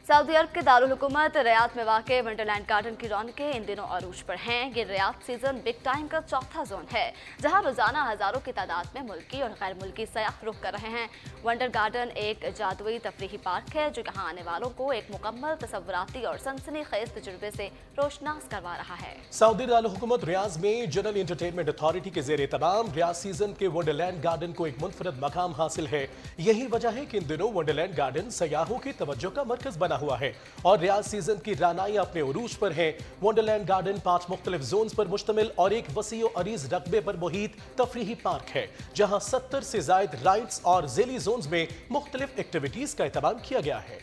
Saudi अरब के दारुल हुकूमत Riyadh में वाक़ वंडरलैंड गार्डन की रौनकें इन दिनों अरूज पर हैं। ये रियाद सीजन बिग टाइम का चौथा जोन है, जहां रोजाना हजारों की तादाद में मुल्की और गैर मुल्की सयाह रुख कर रहे हैं। वंडर गार्डन एक जादुई तफरीही पार्क है जो यहाँ आने वालों को एक मुकम्मल तसव्वुराती और सनसनीखेज तजुर्बे से रोशनास करवा रहा है। सऊदी दारुल हुकूमत रियाद में जनरल एंटरटेनमेंट अथॉरिटी के जेर तमाम रियाद सीजन के वंडरलैंड गार्डन को एक मुनफरद मकाम हासिल है। यही वजह है कि इन दिनों वंडरलैंड गार्डन सयाहों की तवज्जो का मरकज बना हुआ है और रियाद सीजन की रानाई अपने उरूज पर है। वंडरलैंड गार्डन 5 मुख्तलिफ जोन्स पर मुश्तमिल और एक वसी अरीज रकबे पर मुहित तफरीही पार्क है, जहां 70 से जायद राइड्स और ज़ेली जोन्स में मुख्तलिफ एक्टिविटीज का एहतमाम किया गया है।